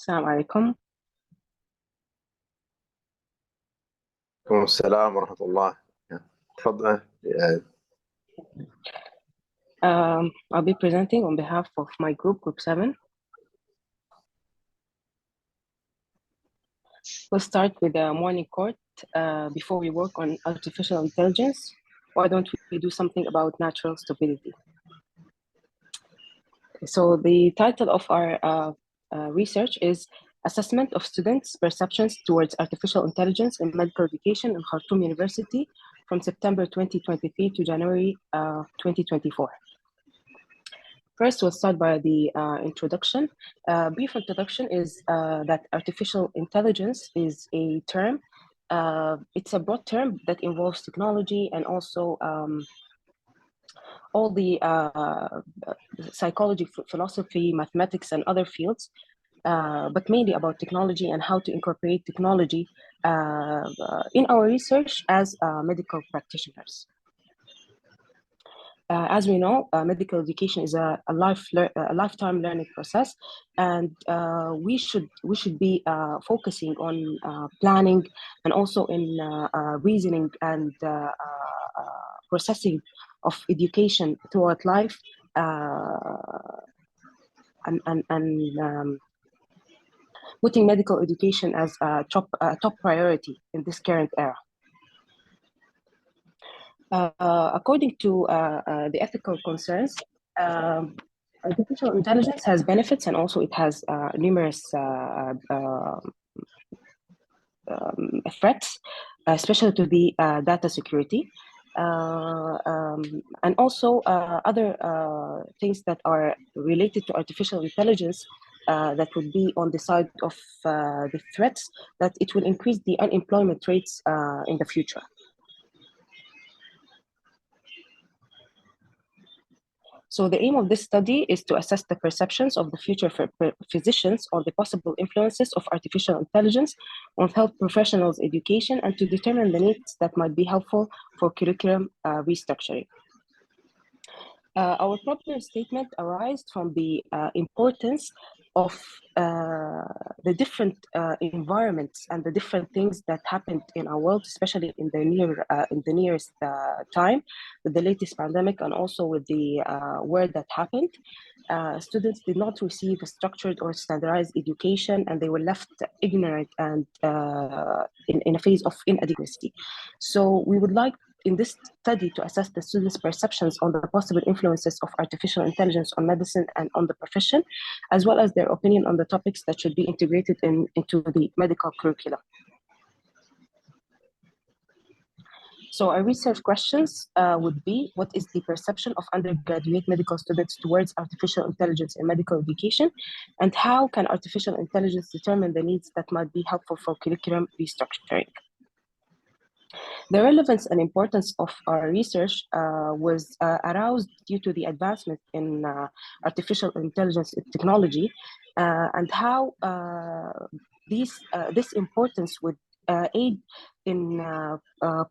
السلام عليكم. وعليكم السلام ورحمة الله. تفضل. I'll be presenting on behalf of my group 7. We'll start with a morning quote before we work on artificial intelligence. Why don't we do something about natural stupidity? So the title of our research is Assessment of Students' Perceptions Towards Artificial Intelligence in Medical Education in Khartoum University from September 2023 to January 2024. First, we'll start by the introduction. Brief introduction is that artificial intelligence is a term. It's a broad term that involves technology and also all the psychology, philosophy, mathematics, and other fields, but mainly about technology and how to incorporate technology in our research as medical practitioners. As we know, medical education is a lifetime learning process, and we should be focusing on planning and also in reasoning and processing of education throughout life, and putting medical education as a top priority in this current era. According to the ethical concerns, artificial intelligence has benefits and also it has numerous threats, especially to the data security, and also other things that are related to artificial intelligence that would be on the side of the threats, that it will increase the unemployment rates in the future. So the aim of this study is to assess the perceptions of the future physicians on the possible influences of artificial intelligence on health professionals' education and to determine the needs that might be helpful for curriculum restructuring. Our problem statement arises from the importance of the different environments and the different things that happened in our world, especially in the nearest time, with the latest pandemic and also with the war that happened. Students did not receive a structured or standardized education, and they were left ignorant and in a phase of inadequacy. So we would like in this study to assess the students' perceptions on the possible influences of artificial intelligence on medicine and on the profession, as well as their opinion on the topics that should be integrated into the medical curriculum. So our research questions would be, what is the perception of undergraduate medical students towards artificial intelligence in medical education? And how can artificial intelligence determine the needs that might be helpful for curriculum restructuring? The relevance and importance of our research was aroused due to the advancement in artificial intelligence technology and how this importance would aid in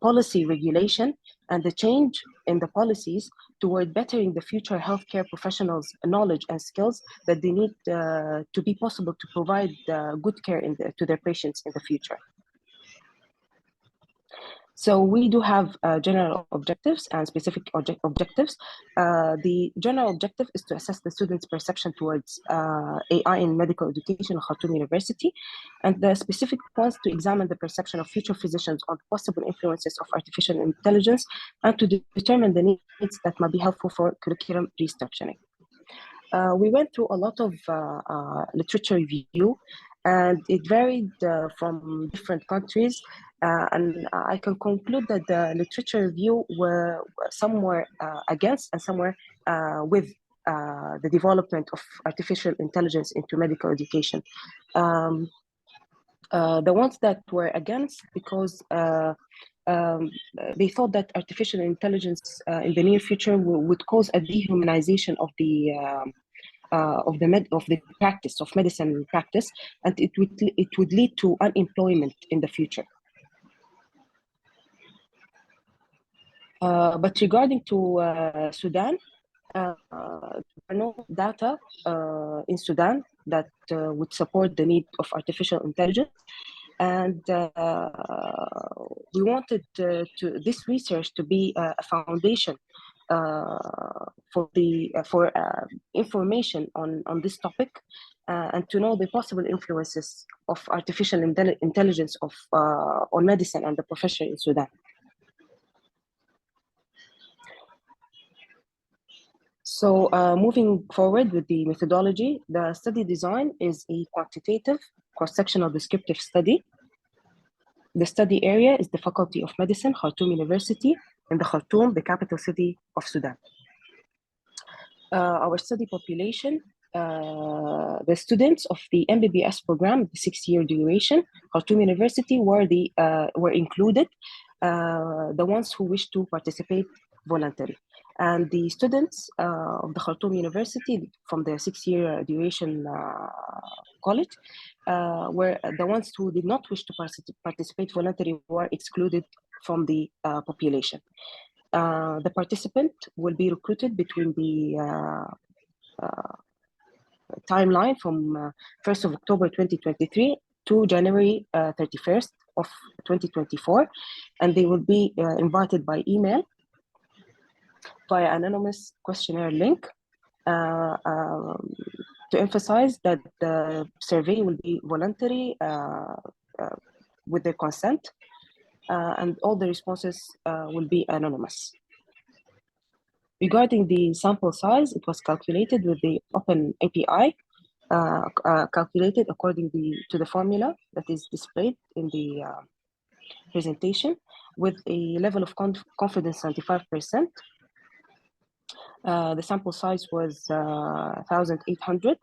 policy regulation and the change in the policies toward bettering the future healthcare professionals' knowledge and skills that they need to be possible to provide good care to their patients in the future. So we do have general objectives and specific objectives. The general objective is to assess the students' perception towards AI in medical education at Khartoum University, and the specific ones to examine the perception of future physicians on possible influences of artificial intelligence and to determine the needs that might be helpful for curriculum restructuring. We went through a lot of literature review, and it varied from different countries. And I can conclude that the literature review were somewhere against and somewhere with the development of artificial intelligence into medical education. The ones that were against, because they thought that artificial intelligence in the near future would cause a dehumanization of the practice of medicine practice, and it would lead to unemployment in the future. But regarding to Sudan, there are no data in Sudan that would support the need of artificial intelligence. And we wanted this research to be a foundation for information on this topic, and to know the possible influences of artificial intelligence on medicine and the profession in Sudan. So moving forward with the methodology, the study design is a quantitative cross-sectional descriptive study. The study area is the Faculty of Medicine, Khartoum University, in the Khartoum, the capital city of Sudan. Our study population, the students of the MBBS program, the 6-year duration, Khartoum University were included, the ones who wish to participate voluntarily. And the students of the Khartoum University from the 6-year duration college were the ones who did not wish to participate voluntarily, were excluded from the population. The participant will be recruited between the timeline from 1st of October 2023 to January 31st of 2024, and they will be invited by email via anonymous questionnaire link to emphasize that the survey will be voluntary with their consent, and all the responses will be anonymous. Regarding the sample size, it was calculated with the Open API, calculated according to the formula that is displayed in the presentation, with a level of confidence 95%. The sample size was 1,800.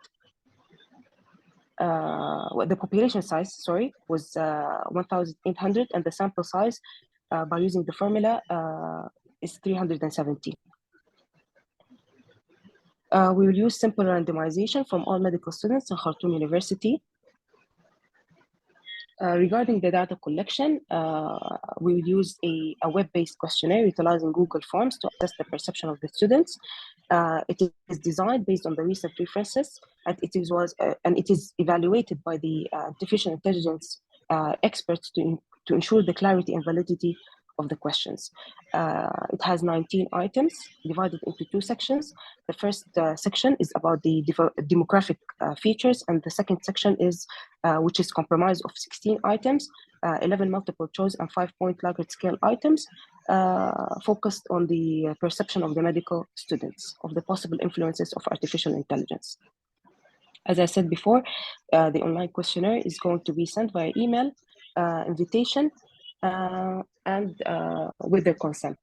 The population size, sorry, was 1,800, and the sample size by using the formula is 370. We will use simple randomization from all medical students in Khartoum University. Regarding the data collection, we will use a web-based questionnaire utilizing Google Forms to assess the perception of the students. It is designed based on the recent references, and it is evaluated by the artificial intelligence experts to ensure the clarity and validity of the questions. It has 19 items divided into 2 sections. The first section is about the demographic features, and the second section is which is comprised of 16 items, 11 multiple choice and 5-point Likert scale items, focused on the perception of the medical students of the possible influences of artificial intelligence. As I said before, the online questionnaire is going to be sent via email invitation, and with their consent,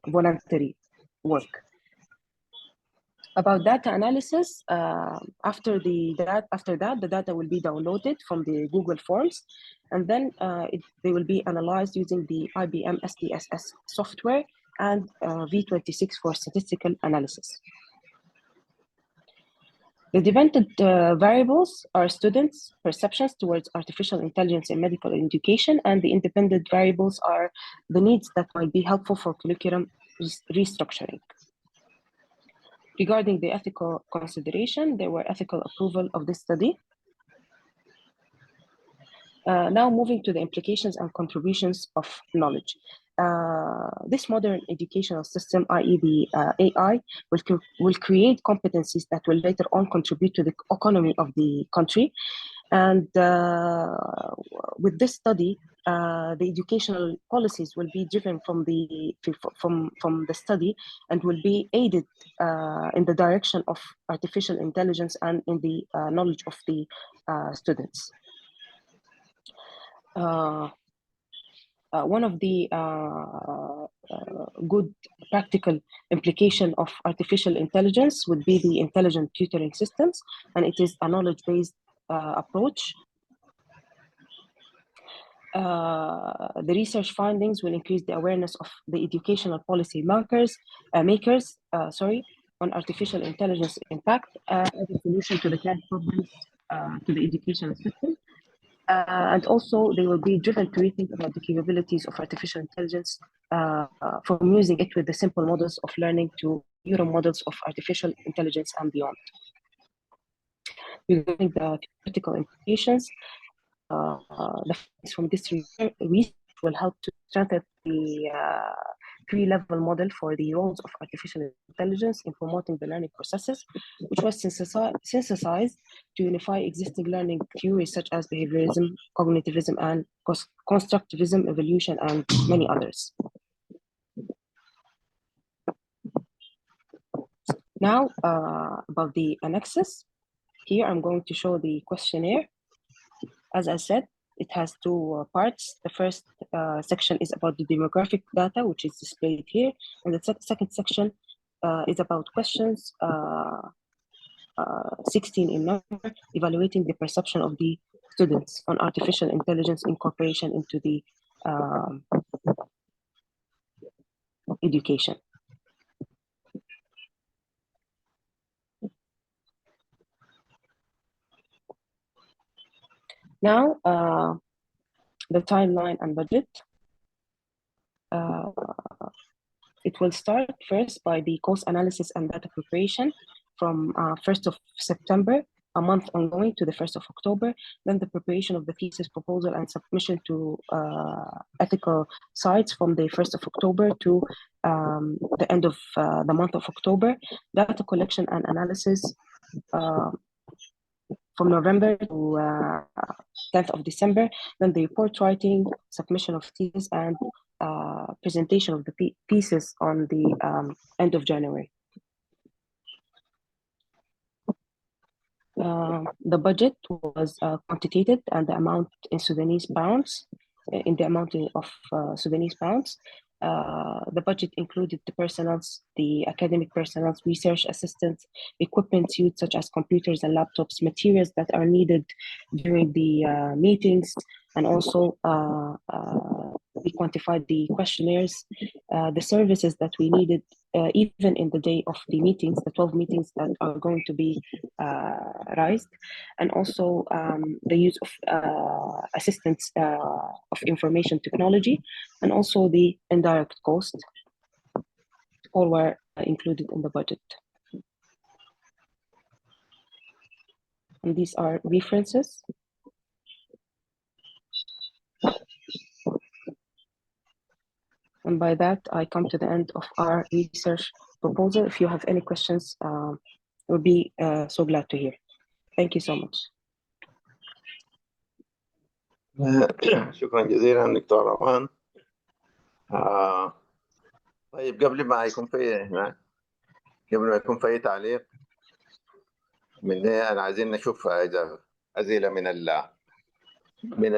voluntary work. About data analysis, after that, the data will be downloaded from the Google Forms, and then they will be analyzed using the IBM SPSS software and V26 for statistical analysis. The dependent variables are students' perceptions towards artificial intelligence in medical education, and the independent variables are the needs that might be helpful for curriculum restructuring. Regarding the ethical consideration, there were ethical approval of this study. Now moving to the implications and contributions of knowledge. This modern educational system, i.e. the AI, will create competencies that will later on contribute to the economy of the country. And with this study, the educational policies will be driven from the study and will be aided in the direction of artificial intelligence and in the knowledge of the students. One of the good practical implication of artificial intelligence would be the intelligent tutoring systems, and it is a knowledge-based approach. The research findings will increase the awareness of the educational policy makers on artificial intelligence impact as a solution to the current problems to the educational system. And also, they will be driven to rethink about the capabilities of artificial intelligence from using it with the simple models of learning to neural models of artificial intelligence and beyond. regarding the theoretical implications. The findings from this research will help to strengthen the three-level model for the roles of artificial intelligence in promoting the learning processes, which was synthesized to unify existing learning theories such as behaviorism, cognitivism, and constructivism, evolution, and many others. Now, about the annexes. Here, I'm going to show the questionnaire. As I said, it has two parts. The first section is about the demographic data, which is displayed here. And the second section is about questions, 16 in number, evaluating the perception of the students on artificial intelligence incorporation into the education. Now, the timeline and budget. It will start first by the course analysis and data preparation from 1st of September, a month ongoing, to the 1st of October. Then the preparation of the thesis proposal and submission to ethical sites from the 1st of October to the end of the month of October. Data collection and analysis from November to 10th of December, then the report writing, submission of thesis, and presentation of the thesis on the end of January. The budget was quantitated, and the amount in Sudanese pounds, Sudanese pounds. The budget included the personnels, the academic personnels, research assistants, equipment used such as computers and laptops, materials that are needed during the meetings, and also we quantified the questionnaires, the services that we needed, even in the day of the meetings, the 12 meetings that are going to be raised, and also the use of assistance of information technology, and also the indirect cost, all were included in the budget. And these are references. And by that, I come to the end of our research proposal. If you have any questions, we'll be so glad to hear. Thank you so much. شكرا جزيلا دكتور روان. طيب قبل ما يكون في تعليق مني، أنا عايزين نشوف إذا أسئلة من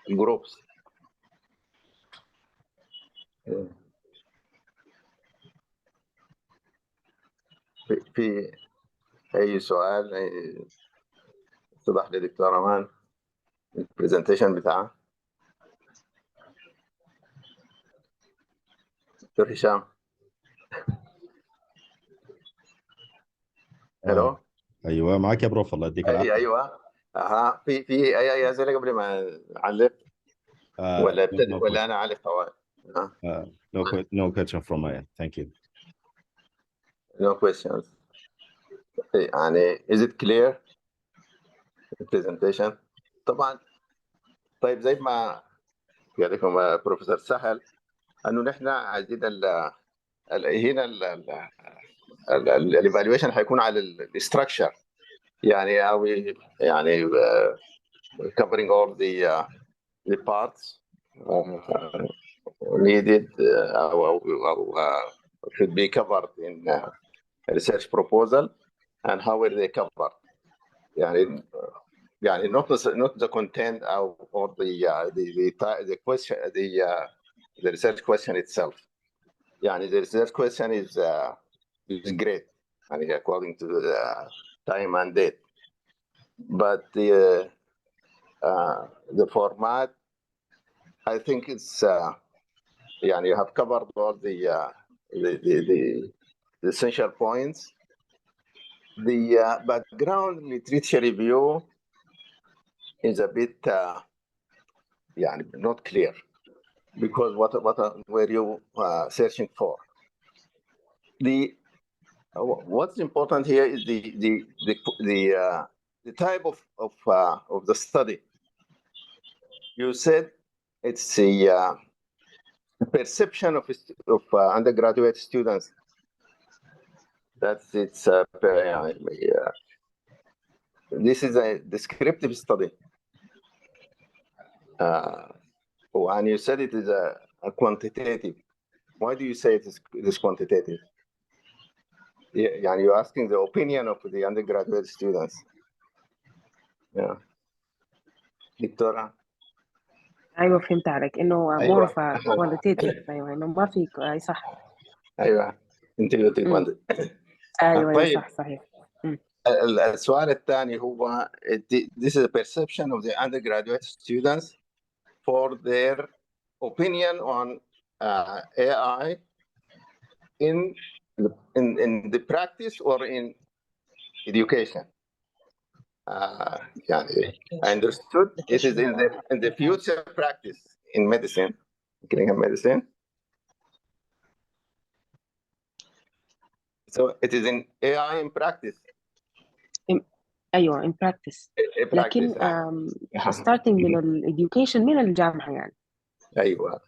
الجروبس. في أي سؤال اتضح لدكتور روان البرزنتيشن بتاعه؟ دكتور هشام. الو. ايوه معك يا بروف، الله يديك العافيه. ايوه. في اي اسئله قبل ما اعلق؟ ولا ابتدي ولا انا اعلق طوال؟ No question from my end. Thank you. No questions. يعني is it clear presentation؟ طبعا. طيب زي ما قال لكم بروفيسور سهل انه نحن عايزين هنا الايفالويشن حيكون على الاستراكشر، يعني او يعني covering all the parts needed should be covered in a research proposal, and how will they cover? يعني not the content or the question, the research question itself. يعني the research question is great, and according to the time and date, but the format, I think it's you have covered all the essential points. The background literature review is a bit not clear, because what were you searching for? what's important here is the type of the study. You said it's a perception of undergraduate students. That's it's this is a descriptive study. And you said it is a quantitative. Why do you say it is quantitative? Yeah, you're asking the opinion of the undergraduate students. Yeah. دكتورة. ايوه فهمت عليك انه more of a qualitative. ايوه انه ما في اي صح. ايوه انت قلتي ايوه طيب. صح صحيح. السؤال الثاني هو this is a perception of the undergraduate students for their opinion on AI in the practice or in education. I understood it is in the future practice in medicine, clinical medicine. So it is in AI in practice. ايوه in practice. لكن starting من education من الجامعه يعني. ايوه.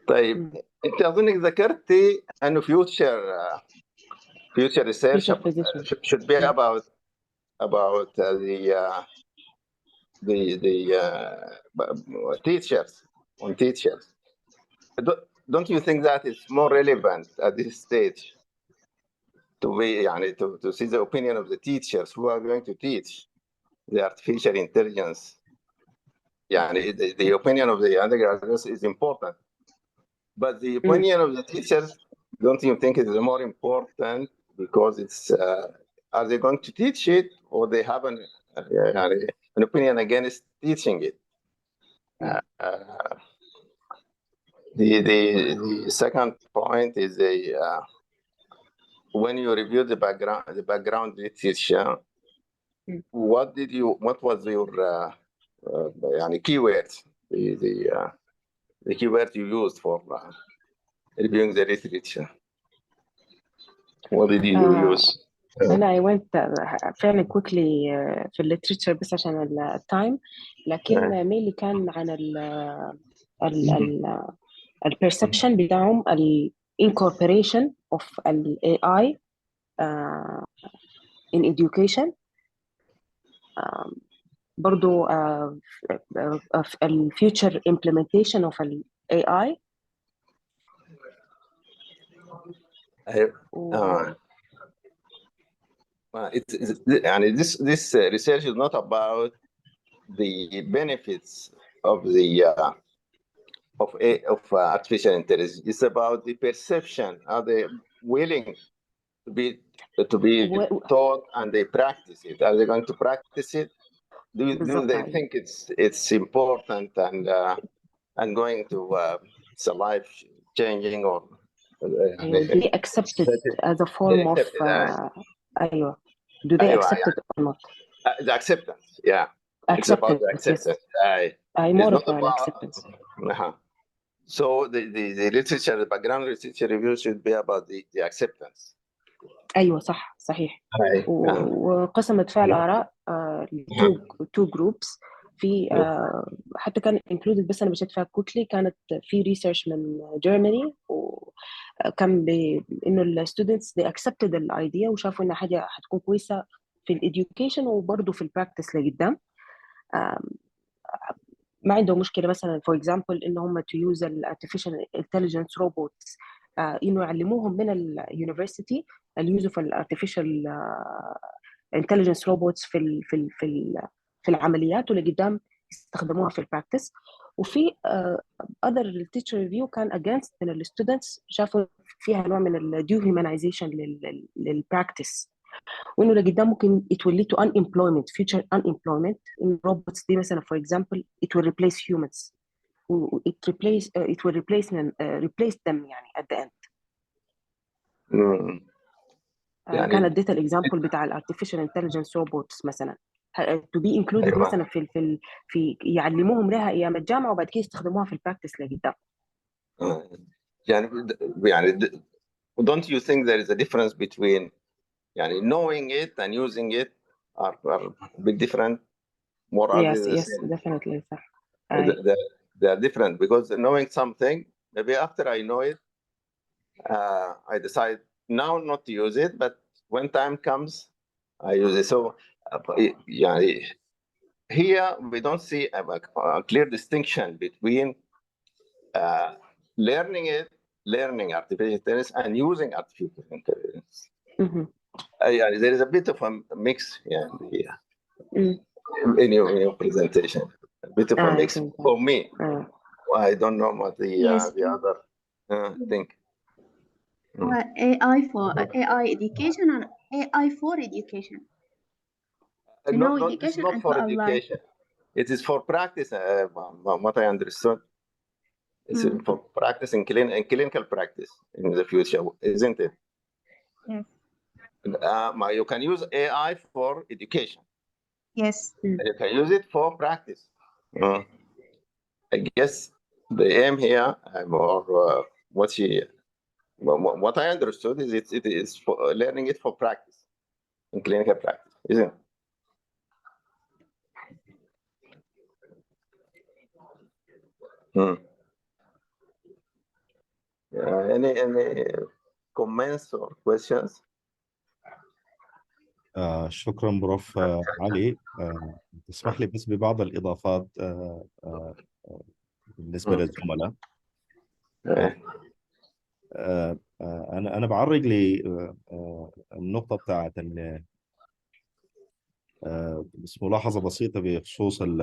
طيب انت اظنك ذكرتي انه future research should be about the teachers on teachers. Don't you think that is more relevant at this stage to be to see the opinion of the teachers who are going to teach the artificial intelligence? The opinion of the undergraduates is important, but the opinion of the teachers, don't you think it is more important because it's are they going to teach it or they have an opinion against teaching it? The second point is when you review the background literature, what was your keywords, the keywords you used for reviewing the literature? What did you use? أنا I went فعلا quickly في الليتريتشر بس عشان التايم، لكن mainly كان عن ال perception بتاعهم ال incorporation of ال AI in education. برضو ال future implementation of ال AI. This research is not about the benefits of the of artificial intelligence. It's about the perception. Are they willing to be taught and they practice it? Are they going to practice it? Do they think it's important and going to it's a life changing or do they accept it as a form of أيوة. Do they accept it or not? The acceptance, yeah. It's about the acceptance. Yes. More of an acceptance. So the literature, the background literature review should be about the acceptance. ايوه صح صحيح. وقسمت فيها الاراء تو جروبس في حتى كان انكلودد، بس انا مشيت فيها كويكلي. كانت في ريسيرش من جيرماني، وكان انه الستودنتس they accepted الايديا وشافوا انها حاجه حتكون كويسه في الاديوكيشن وبرضه في البراكتس لقدام. ما عندهم مشكله مثلا فور اكزامبل ان هم تو يوز الارتفيشال انتليجنس روبوتس، انه يعلموهم من اليونيفرسيتي اليوز اوف الارتفيشال انتليجنس روبوتس في العمليات، ولقدام يستخدموها في البراكتس. وفي other teacher review كان against من الستودنتس، شافوا فيها نوع من الديوهيومانيزيشن للبراكتس، وانه لقدام ممكن it will lead to unemployment, future unemployment. in robots دي مثلا for example it will replace humans, it will replace them يعني at the end. كان اديت الاكزامبل بتاع الارتفيشال انتليجنس روبوتس مثلا to be included مثلا في يعلموهم لها ايام الجامعه وبعد كده يستخدموها في البراكتس لقدام. يعني don't you think there is a difference between knowing it and using it are a bit different. More or less the yes, same. definitely صح. They are different, because knowing something, maybe after I know it, I decide now not to use it, but when time comes, I use it. So here we don't see a clear distinction between learning artificial intelligence and using artificial intelligence. There is a bit of a mix in your presentation, a bit of a mix for me. I don't know what the other think. AI education and AI for education. It's not for education. It is for practice. What I understood, it's for practice in clinical practice in the future, isn't it? Yes. You can use AI for education. Yes. And you can use it for practice. I guess the aim here, or what I understood is it is for learning it for practice, in clinical practice, isn't it? Any comments or questions? شكرا بروف علي. تسمح لي بس ببعض الإضافات بالنسبة للزملاء. أنا بعرج لي النقطة بتاعت بس ملاحظة بسيطة بخصوص ال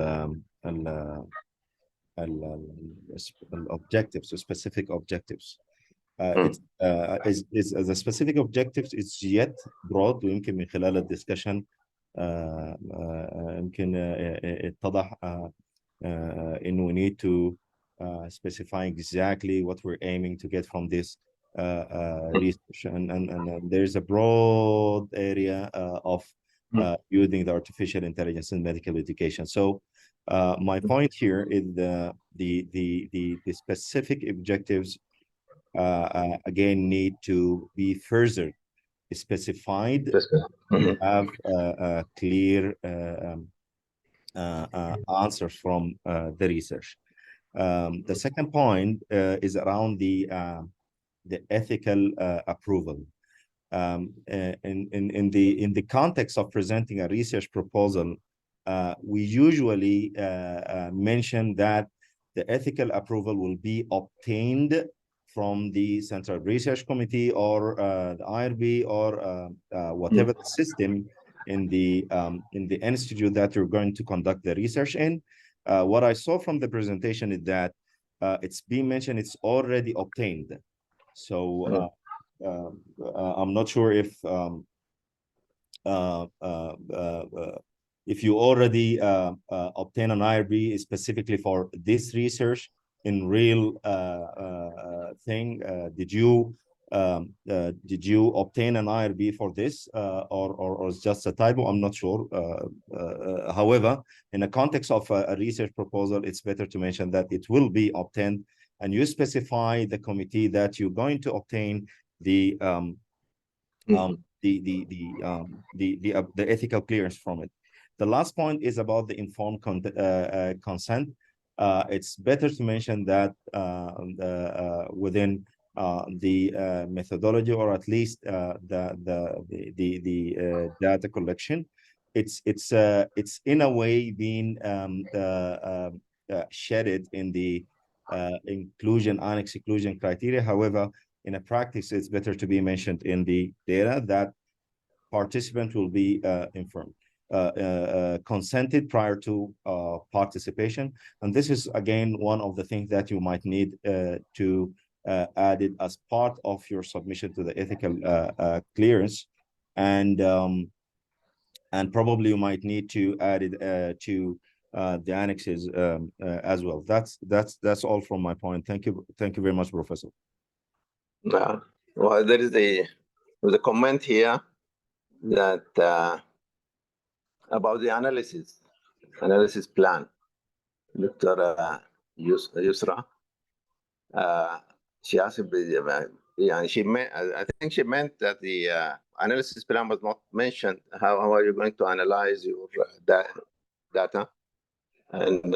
objectives, specific objectives. It's the specific objectives is yet broad, ويمكن من خلال الدسكشن يمكن اتضح إنه we need to specify exactly what we're aiming to get from this research, and there's a broad area of using the artificial intelligence in medical education. So my point here is the specific objectives again need to be further specified to have a clear answers from the research. The second point is around the ethical approval. In the context of presenting a research proposal, we usually mention that the ethical approval will be obtained from the Central Research Committee or the IRB or whatever the system in the institute that you're going to conduct the research in. What I saw from the presentation is that it's being mentioned it's already obtained. So I'm not sure if you already obtain an IRB specifically for this research in real thing. Did you obtain an IRB for this or it's just a typo? I'm not sure. However, in the context of a research proposal, it's better to mention that it will be obtained, and you specify the committee that you're going to obtain the ethical clearance from it. The last point is about the informed consent. It's better to mention that within the methodology, or at least the data collection, it's in a way being shedded in the inclusion and exclusion criteria. However, in a practice, it's better to be mentioned in the data that participant will be informed. Consented prior to participation, and this is again one of the things that you might need to add it as part of your submission to the ethical clearance, and probably you might need to add it to the annexes as well. That's all from my point. Thank you very much, Professor. Well, there's a comment here that about the analysis plan. Dr. Yusra, she asked Yeah, I think she meant that the analysis plan was not mentioned. How are you going to analyze your data, and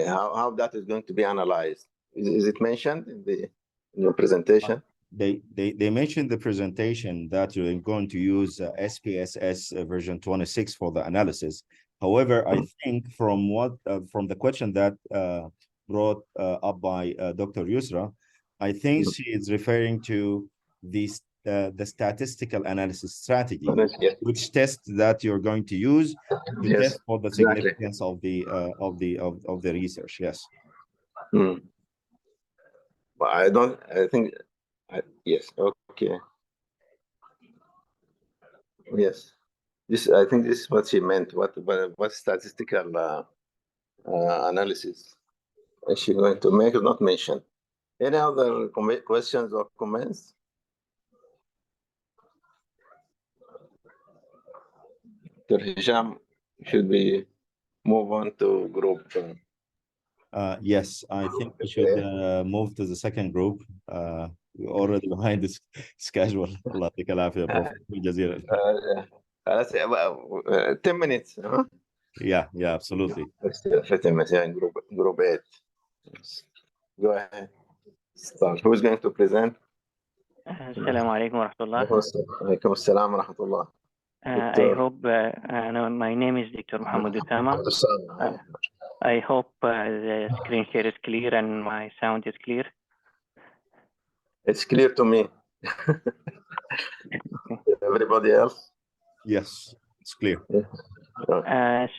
how that is going to be analyzed? Is it mentioned in your presentation? They mentioned the presentation that you're going to use SPSS version 26 for the analysis. However, I think from the question that brought up by Dr. Yusra, I think she is referring to the statistical analysis strategy, Yes. which test that you're going to use to Yes, test for the exactly. significance of the research. Yes. But I think yes. Okay. Yes. I think this is what she meant. What statistical analysis is she going to make or not mention? Any other questions or comments? Dr. Hisham, should we move on to group? Yes, I think we should move to the second group. We're already behind this schedule. الله يعطيك العافية Prof. جزيلا. Let's say 10 minutes. Huh? Yeah, absolutely. 15 minutes, yeah, in group 8. Go ahead. Start. Who's going to present? Assalamu alaikum wa rahmatullah. Alaikum assalam wa rahmatullah. I hope my name is Dr. Muhammad Usama. I hope the screen share is clear and my sound is clear. It's clear to me. Everybody else? Yes, it's clear.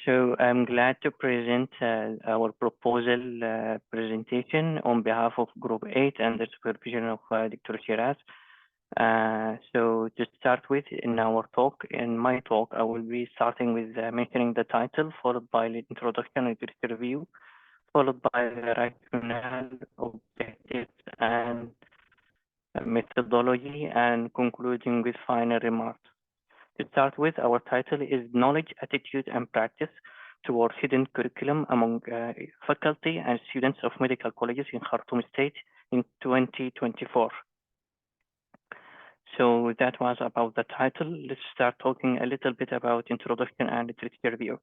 So I'm glad to present our proposal presentation on behalf of Group 8 and the supervision of Dr. Shiraz. So to start with, in my talk, I will be starting with mentioning the title, followed by the introduction and review, followed by the rationale, objectives, and methodology, and concluding with final remarks. To start with, our title is Knowledge, Attitude, and Practice Towards Hidden Curriculum Among Faculty and Students of Medical Colleges in Khartoum State in 2024. So that was about the title. Let's start talking a little bit about introduction and literature review.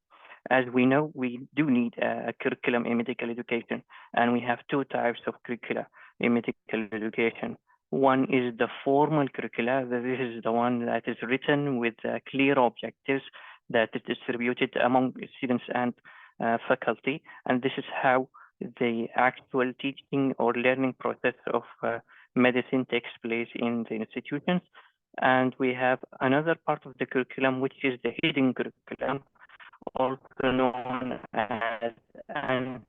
As we know, we do need a curriculum in medical education, and we have two types of curricula in medical education. One is the formal curricula. This is the one that is written with clear objectives that is distributed among students and faculty. And this is how the actual teaching or learning process of medicine takes place in the institutions. And we have another part of the curriculum, which is the hidden curriculum, also known as an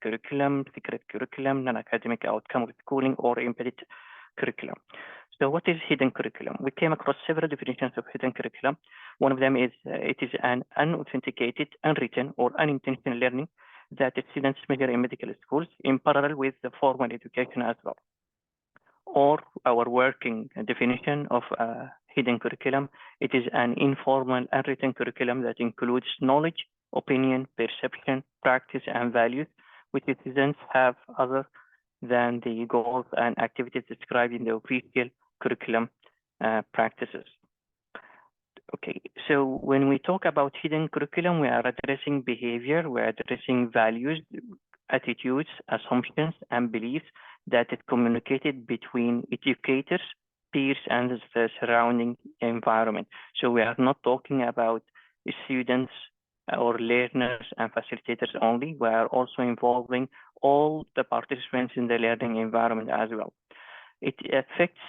curriculum, secret curriculum, non-academic outcome of schooling, or embedded curriculum. So what is hidden curriculum? We came across several definitions of hidden curriculum. One of them is it is an unauthenticated, unwritten, or unintentional learning that students measure in medical schools in parallel with the formal education as well. Or our working definition of hidden curriculum, it is an informal, unwritten curriculum that includes knowledge, opinion, perception, practice, and values, which students have other than the goals and activities described in the official curriculum practices. Okay, so when we talk about hidden curriculum, we are addressing behavior, we're addressing values, attitudes, assumptions, and beliefs that is communicated between educators, peers, and the surrounding environment. So we are not talking about students or learners and facilitators only. We are also involving all the participants in the learning environment as well. It affects,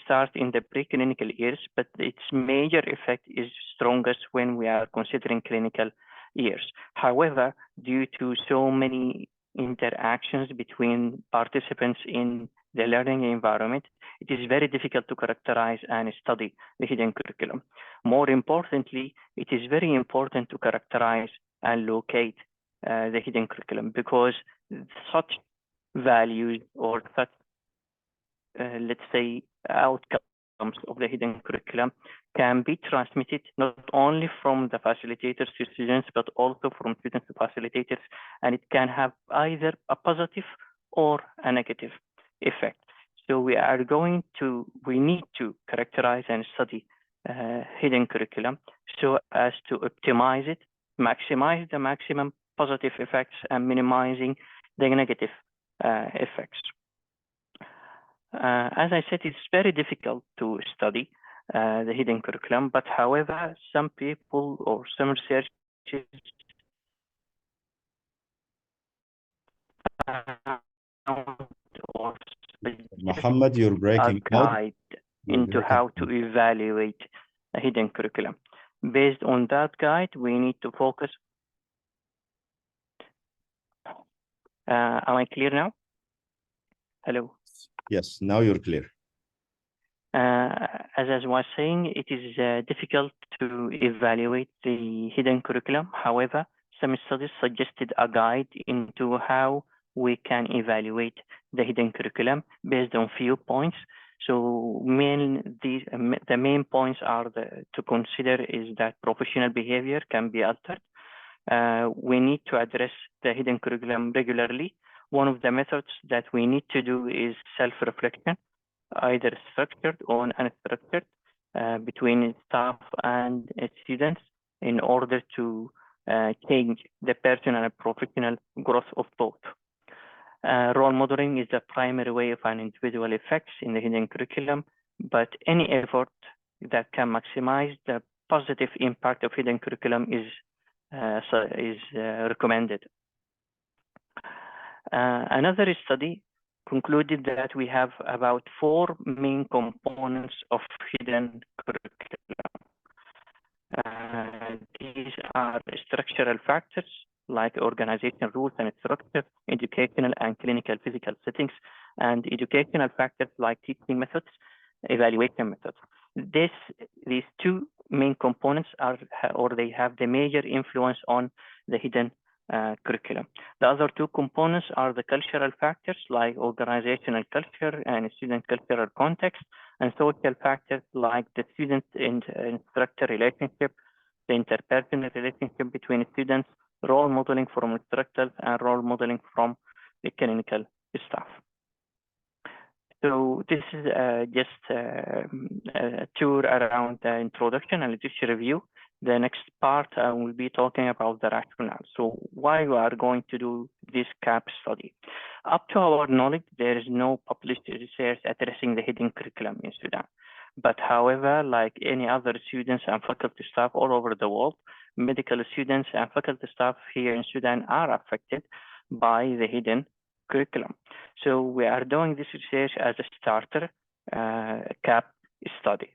starts in the preclinical years, but its major effect is strongest when we are considering clinical years. However, due to so many interactions between participants in the learning environment, it is very difficult to characterize and study the hidden curriculum. More importantly, it is very important to characterize and locate the hidden curriculum, because such values or such, let's say, outcomes of the hidden curriculum can be transmitted not only from the facilitators to students, but also from students to facilitators, and it can have either a positive or a negative effect. So we need to characterize and study hidden curriculum so as to optimize it, maximize the maximum positive effects and minimizing the negative effects. As I said, it's very difficult to study the hidden curriculum, but however, some people or some researchers or Muhammad, you're a breaking out. guide into how to evaluate a hidden curriculum. Based on that guide, we need to focus. Am I clear now? Hello. Yes, now you're clear. As I was saying, it is difficult to evaluate the hidden curriculum. However, some studies suggested a guide into how we can evaluate the hidden curriculum based on few points. So the main points are to consider is that professional behavior can be altered. We need to address the hidden curriculum regularly. One of the methods that we need to do is self-reflection, either structured or unstructured, between staff and students in order to change the personal and professional growth of both. Role modeling is the primary way of an individual effects in the hidden curriculum, but any effort that can maximize the positive impact of hidden curriculum is recommended. Another study concluded that we have about 4 main components of hidden curriculum. These are structural factors like organizational rules and structure, educational and clinical physical settings, and educational factors like teaching methods, evaluation methods. These 2 main components they have the major influence on the hidden curriculum. The other 2 components are the cultural factors like organizational culture and student cultural context, and social factors like the student and instructor relationship, the interpersonal relationship between students, role modeling from instructors, and role modeling from the clinical staff. So this is just a tour around the introduction and literature review. The next part I will be talking about the rationale. So why we are going to do this CAP study? Up to our knowledge, there is no published research addressing the hidden curriculum in Sudan. But however, like any other students and faculty staff all over the world, medical students and faculty staff here in Sudan are affected by the hidden curriculum. So we are doing this research as a starter CAP study.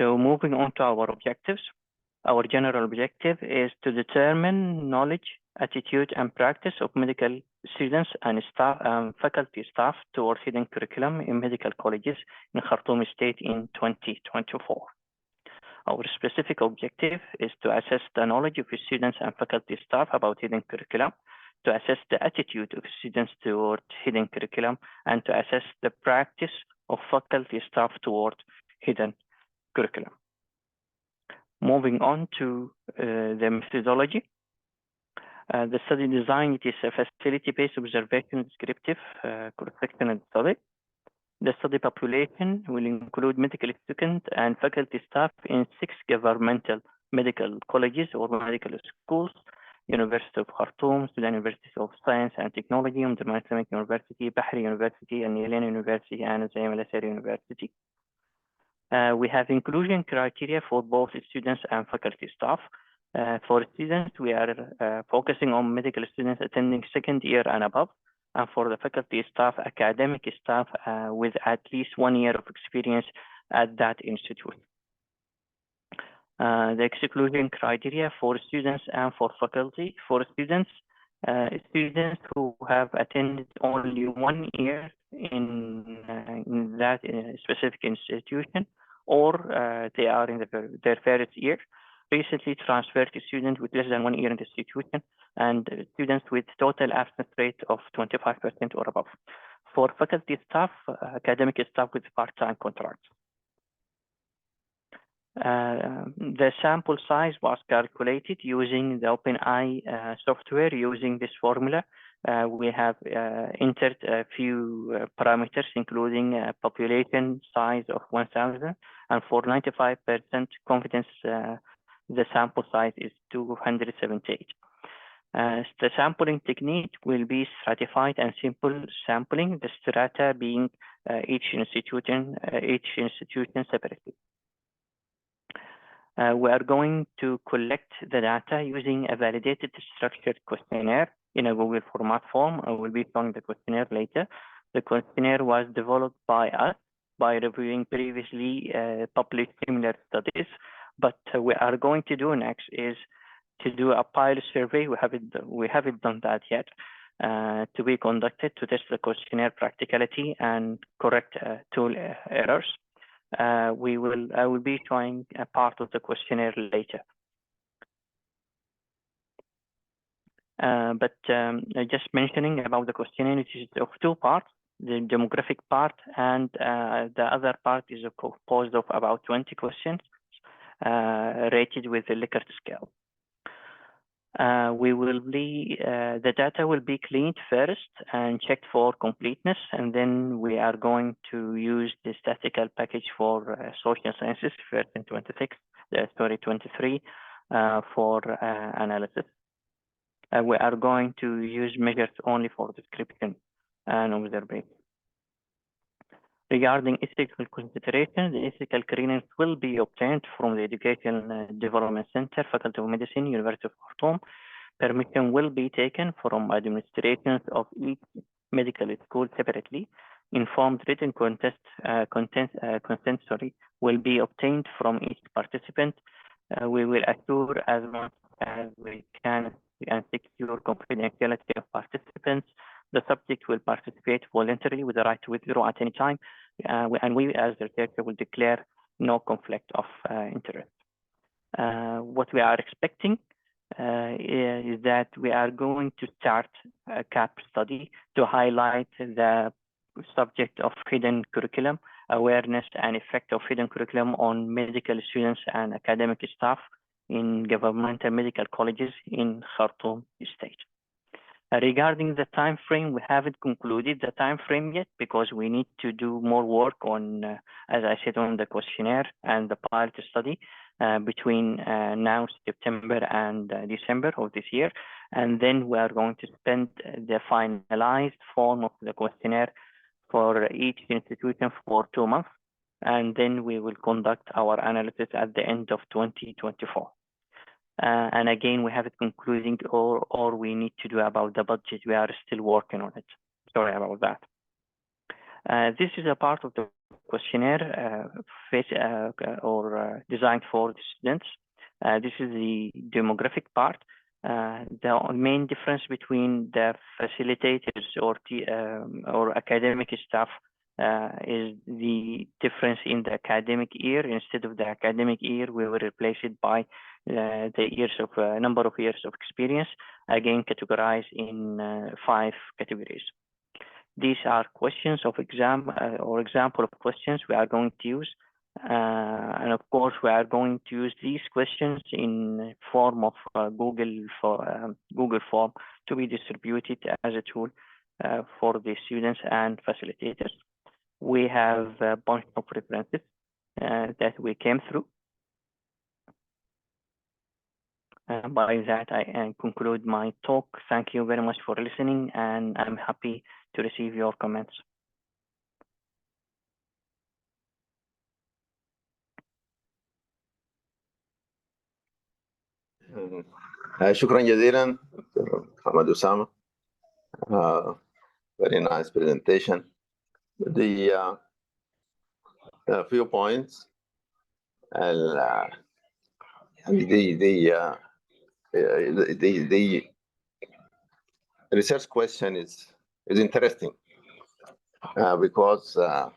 So moving on to our objectives. Our general objective is to determine knowledge, attitude, and practice of medical students and staff faculty staff towards hidden curriculum in medical colleges in Khartoum State in 2024. Our specific objective is to assess the knowledge of students and faculty staff about hidden curriculum, to assess the attitude of students towards hidden curriculum, and to assess the practice of faculty staff towards hidden curriculum. Moving on to the methodology. The study design, it is a facility-based observation descriptive cross-sectional study. The study population will include medical students and faculty staff in 6 governmental medical colleges or medical schools: University of Khartoum, Sudan University of Science and Technology, Umdurman Islamic University, Bahri University, and Yelena University, and Zayem Al-Asari University. We have inclusion criteria for both students and faculty staff. For students, we are focusing on medical students attending 2nd year and above, and for the faculty staff, academic staff with at least 1 year of experience at that institute. The exclusion criteria for students and for faculty. For students, students who have attended only 1 year in that specific institution, or they are in their first year, recently transferred to students with less than 1 year in the institution, and students with total absence rate of 25% or above. For faculty staff, academic staff with part-time contracts. The sample size was calculated using the OpenAI software using this formula. we have entered a few parameters, including population size of 1,000, and for 95% confidence, the sample size is 278. The sampling technique will be stratified and simple sampling, the strata being each institution separately. We are going to collect the data using a validated structured questionnaire in a Google format form. I will be showing the questionnaire later. The questionnaire was developed by us by reviewing previously published similar studies, but we are going to do next is to do a pilot survey. We haven't done that yet, to be conducted to test the questionnaire practicality and correct tool errors. I will be showing a part of the questionnaire later. But just mentioning about the questionnaire, it is of two parts, the demographic part, and the other part is composed of about 20 questions rated with the Likert scale. The data will be cleaned first and checked for completeness, and then we are going to use the statistical package for social sciences, first in 23, for analysis. We are going to use measures only for description and observation. Regarding ethical considerations, the ethical clearance will be obtained from the Education Development Center, Faculty of Medicine, University of Khartoum. Permission will be taken from administrations of each medical school separately. Informed written consent will be obtained from each participant. We will assure as much as we can and secure confidentiality of participants. The subject will participate voluntarily with the right to withdraw at any time, and we as the researcher will declare no conflict of interest. What we are expecting is that we are going to start a CAP study to highlight the subject of hidden curriculum, awareness and effect of hidden curriculum on medical students and academic staff in governmental medical colleges in Khartoum state. Regarding the time frame, we haven't concluded the time frame yet because we need to do more work on, as I said, on the questionnaire and the pilot study between now September and December of this year, and then we are going to spend the finalized form of the questionnaire for each institution for 2 months, and then we will conduct our analysis at the end of 2024. And again, we haven't concluding or we need to do about the budget. We are still working on it. Sorry about that. This is a part of the questionnaire designed for the students. This is the demographic part. The main difference between the facilitators or academic staff is the difference in the academic year. Instead of the academic year, we will replace it by the years of number of years of experience, again categorized in 5 categories. These are questions of exam or example of questions we are going to use, and of course we are going to use these questions in form of Google form to be distributed as a tool for the students and facilitators. We have a bunch of references that we came through. By that, I conclude my talk. Thank you very much for listening, and I'm happy to receive your comments. شكرا جزيلا دكتور محمد أسامة. Very nice presentation. The few points. The research question is interesting because a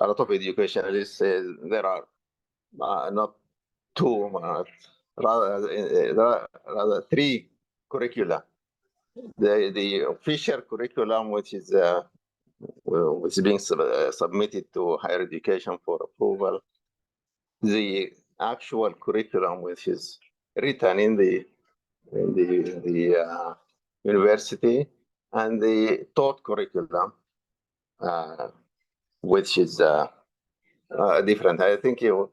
lot of educationalists say there are not 2, rather 3 curricula. The official curriculum, which is being submitted to higher education for approval, the actual curriculum, which is written in the university, and the taught curriculum, which is different. I think you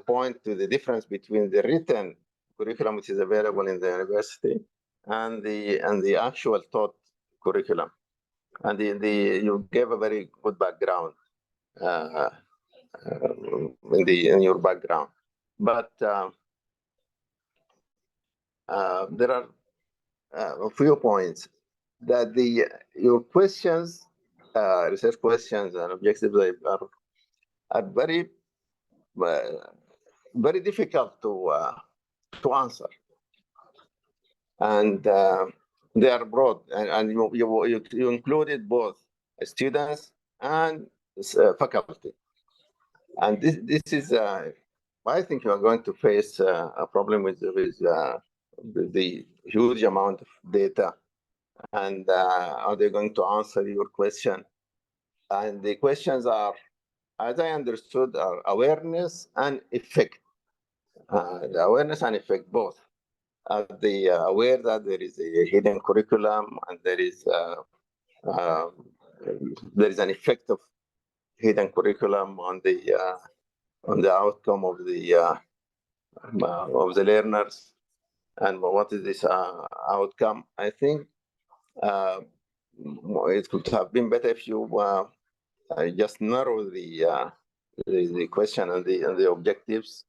point to the difference between the written curriculum, which is available in the university, and the actual taught curriculum. And you gave a very good background in your background, but there are a few points that your questions, research questions and objectives are very very difficult to answer, and they are broad, and you included both students and faculty, and this is I think you are going to face a problem with the huge amount of data, and are they going to answer your question? And the questions are, as I understood, are awareness and effect. The awareness and effect both. Are they aware that there is a hidden curriculum and there is an effect of hidden curriculum on the outcome of the learners, and what is this outcome? I think it could have been better if you just narrow the question and the objectives,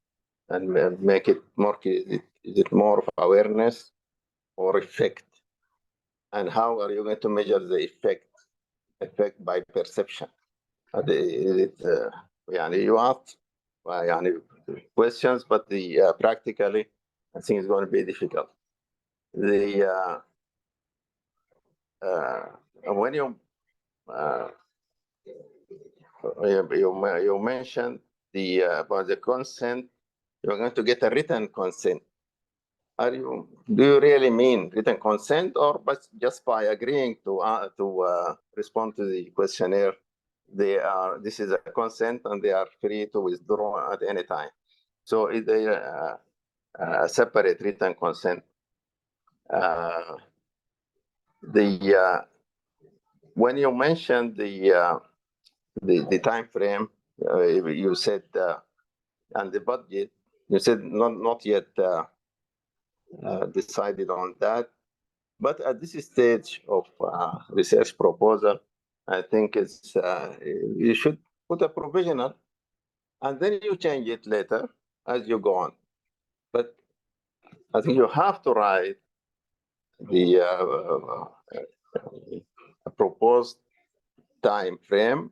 and make it more. Is it more of awareness or effect? And how are you going to measure the effect by perception? You asked questions, but practically, I think it's going to be difficult. When you mentioned about the consent, you're going to get a written consent. Do you really mean written consent, or just by agreeing to respond to the questionnaire, this is a consent and they are free to withdraw at any time? So is there a separate written consent? When you mentioned the time frame, you said, and the budget, you said not yet decided on that. But at this stage of research proposal, I think it's you should put a provisional, and then you change it later as you go on. But I think you have to write the proposed time frame.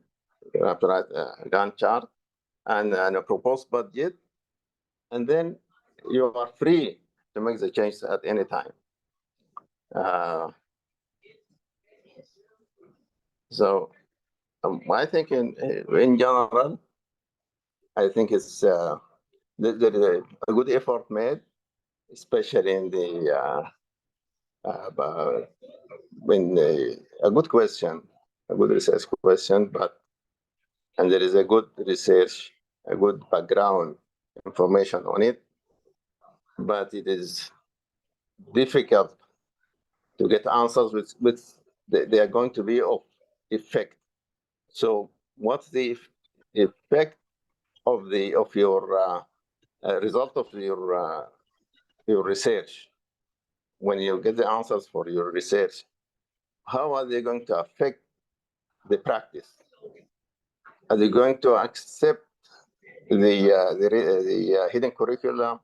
You have to write a Gantt chart and a proposed budget, and then you are free to make the changes at any time. So I think in general, I think it's there is a good effort made, especially in when a good question, a good research question, and there is a good research, a good background information on it, but it is difficult to get answers with they are going to be of effect. So what's the effect of your result of your research? When you get the answers for your research, how are they going to affect the practice? Are they going to accept the hidden curriculum?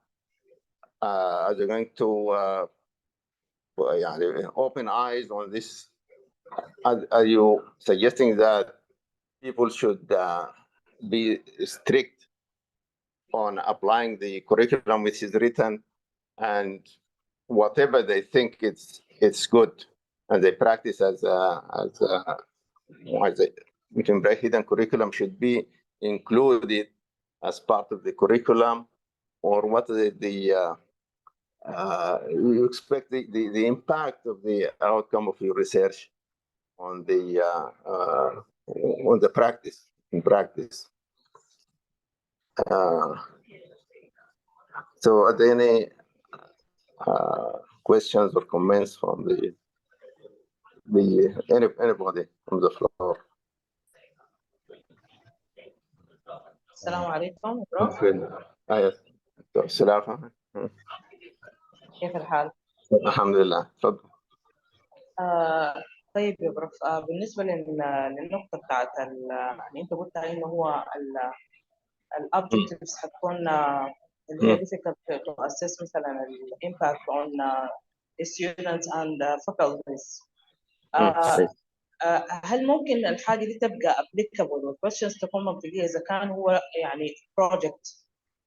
Are they going to open eyes on this? Are you suggesting that people should be strict on applying the curriculum which is written, and whatever they think it's good, and they practice as hidden curriculum should be included as part of the curriculum, or what you expect the impact of the outcome of your research on the practice, in practice. So are there any questions or comments from anybody from the floor. السلام عليكم بروف. السلام. كيف الحال؟ الحمد لله. تفضل. طيب يا بروف، بالنسبة للنقطة بتاعت اللي أنت قلت إنه هو الأوبجكتيفز حتكون اللي هي difficult to assess مثلا الإمباكت on the students and faculties. هل ممكن الحاجة دي تبقى applicable والquestions تكون منطقية إذا كان هو يعني project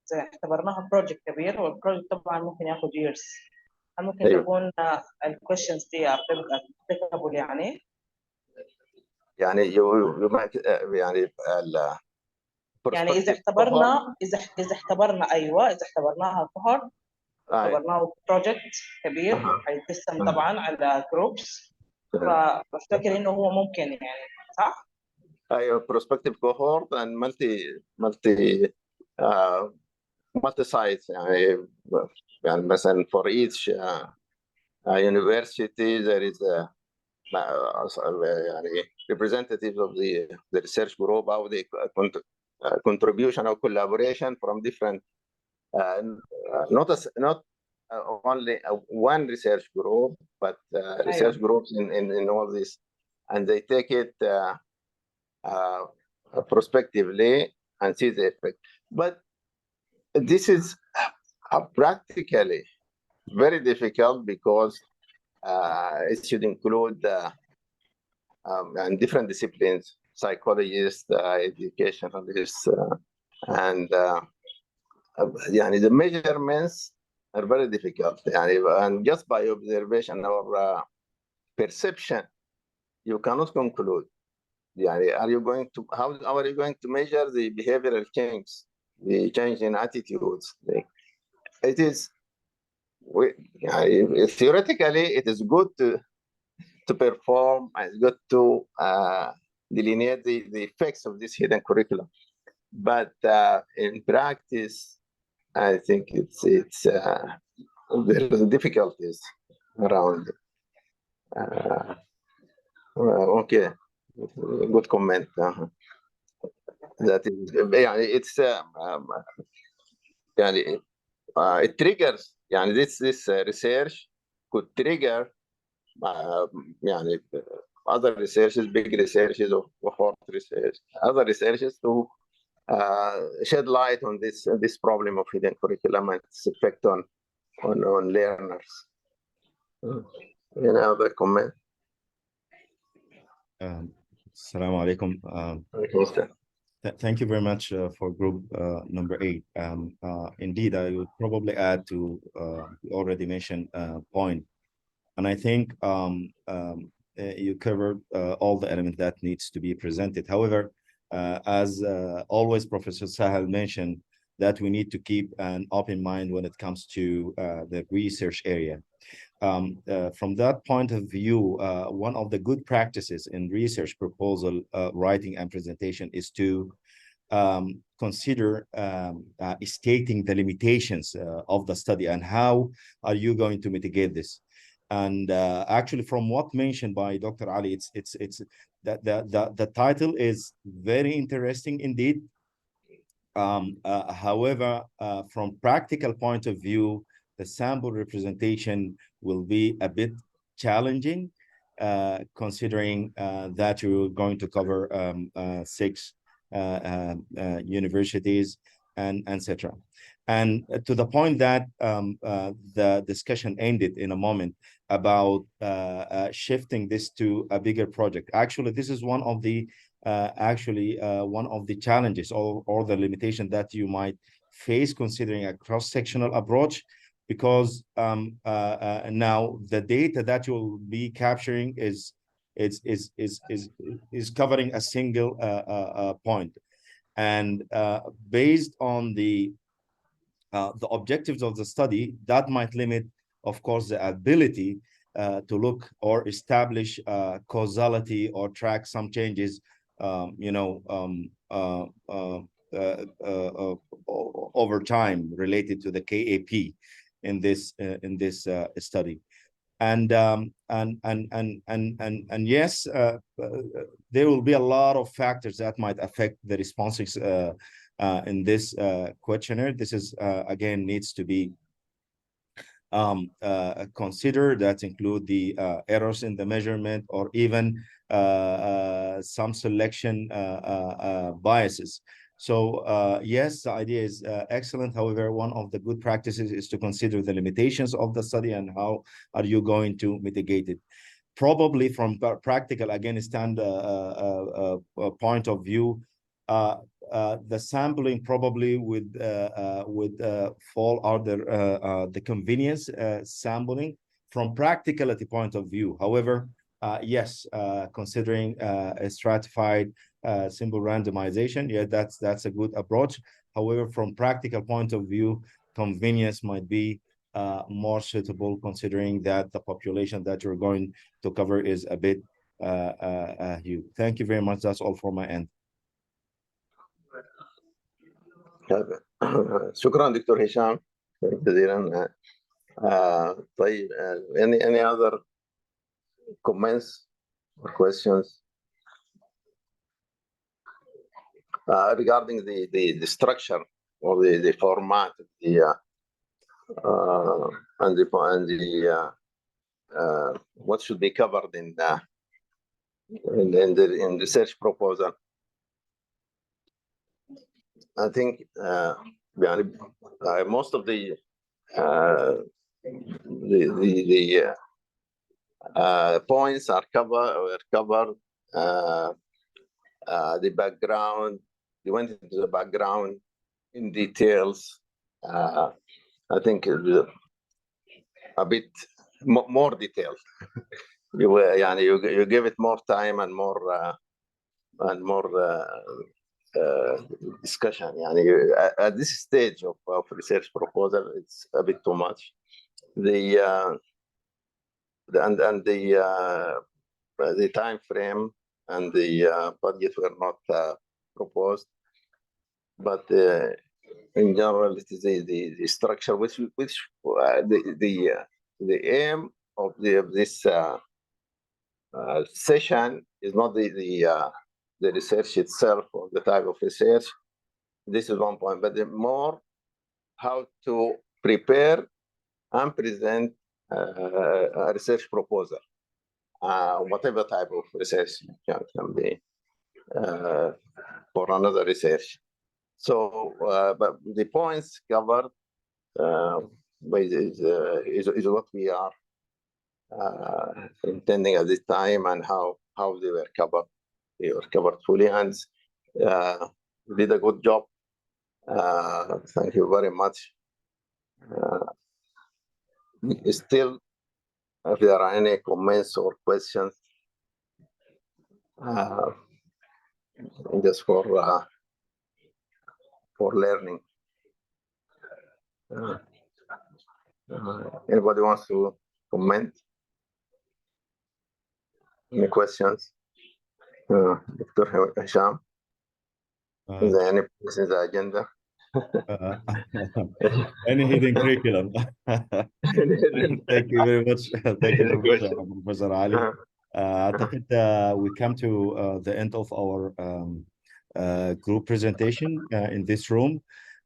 زي اعتبرناها project كبير، والproject طبعا ممكن ياخد years. هل ممكن تكون الquestions دي بتبقى applicable يعني يعني إذا اعتبرناها cohort، اعتبرناه project كبير هيتقسم طبعا على groups، فبفتكر إنه هو ممكن يعني صح؟ أيوة prospective cohort and multi sites يعني مثلا for each university there is يعني representatives of the research group or the contribution or collaboration from different not only one research group but research groups in all this, and they take it prospectively and see the effect. But this is practically very difficult because it should include and different disciplines, psychologists, educationalists, and the measurements are very difficult. And just by observation or perception, you cannot conclude. How are you going to measure the behavioral change, the change in attitudes? It is theoretically it is good to perform, and it's good to delineate the effects of this hidden curriculum, but in practice, I think there are difficulties around it. Okay, good comment. That is, it's it triggers. This research could trigger other researches, big researches or cohort research, other researches to shed light on this problem of hidden curriculum and its effect on learners. Any other comment? Assalamu alaikum. Thank you very much for group number 8. Indeed, I would probably add to the already mentioned point. And I think you covered all the elements that needs to be presented. However, as always, Professor Sahel mentioned that we need to keep an open mind when it comes to the research area. From that point of view, one of the good practices in research proposal writing and presentation is to consider stating the limitations of the study and how are you going to mitigate this. And actually, from what mentioned by Dr. Ali, it's that the title is very interesting indeed. However, from practical point of view, the sample representation will be a bit challenging, considering that you're going to cover 6 universities and etc. And to the point that the discussion ended in a moment about shifting this to a bigger project. Actually, this is one of the one of the challenges or the limitation that you might face considering a cross-sectional approach, because now the data that you'll be capturing is covering a single point, and based on the objectives of the study, that might limit, of course, the ability to look or establish causality or track some changes, over time related to the KAP in this study. And yes, there will be a lot of factors that might affect the responses in this questionnaire. This is again needs to be considered. That include the errors in the measurement, or even some selection biases. So yes, the idea is excellent. However, one of the good practices is to consider the limitations of the study and how are you going to mitigate it. Probably from practical, again, stand point of view, the sampling probably would fall under the convenience sampling from practicality point of view. However, yes, considering a stratified simple randomization, yeah, that's a good approach. However, from practical point of view, convenience might be more suitable, considering that the population that you're going to cover is a bit huge. Thank you very much. That's all for my end. شكرا دكتور هشام جزيلا. طيب, any other comments or questions regarding the structure or the format of the and the what should be covered in the research proposal? I think most of the points are covered. The background, we went into the background in details. I think a bit more detailed. you give it more time and more discussion. At this stage of research proposal, it's a bit too much. The time frame and the budget were not proposed, but in general, it is the structure, which the aim of this session is not the research itself or the type of research. This is one point, but the more how to prepare and present a research proposal, whatever type of research can be for another research. So, but the points covered is what we are intending at this time, and how they were covered. They were covered fully, and did a good job. Thank you very much. Still, if there are any comments or questions, just for learning. Anybody wants to comment? Any questions? Dr. Hisham, is there any place in the agenda? Any hidden curriculum? Thank you very much. Thank you, Professor Ali. أعتقد we come to the end of our group presentation in this room.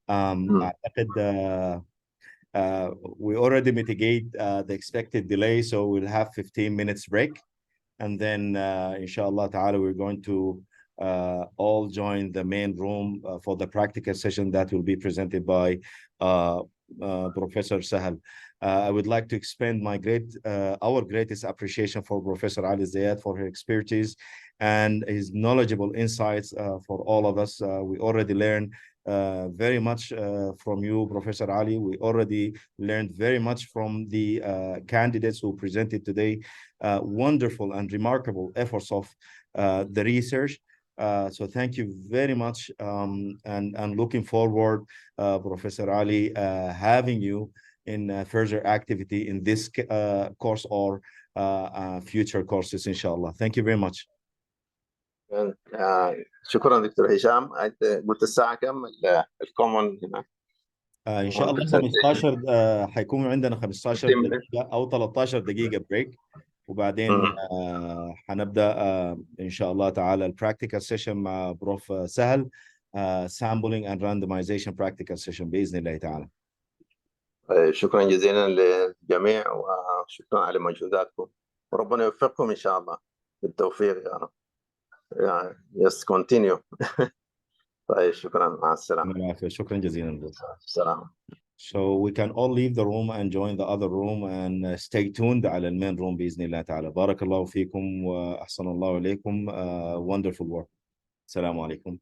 أعتقد we already mitigate the expected delay, so we'll have 15 minutes break, and then inshallah ta'ala we're going to all join the main room for the practical session that will be presented by Professor Sahal. I would like to expend my our greatest appreciation for Professor Ali Zayed for her expertise and his knowledgeable insights for all of us. We already learned very much from you, Professor Ali. We already learned very much from the candidates who presented today. Wonderful and remarkable efforts of the research. So thank you very much, and looking forward, Professor Ali, having you in further activity in this course or future courses, inshallah. Thank you very much. شكرا دكتور هشام. قلت الساعة كم الكومن هنا؟ ان شاء الله 15 حيكون عندنا 15 دقيقه او 13 دقيقه بريك، وبعدين حنبدا ان شاء الله تعالى البراكتيكال سيشن مع بروف سهل، sampling and randomization practical session باذن الله تعالى. شكرا جزيلا للجميع وشكرا على مجهوداتكم، وربنا يوفقكم ان شاء الله بالتوفيق يا رب. Yes, continue. طيب شكرا، مع السلامة. شكرا جزيلا. السلام. So we can all leave the room and join the other room and stay tuned على المين روم بإذن الله تعالى. بارك الله فيكم وأحسن الله إليكم. Wonderful work. السلام عليكم.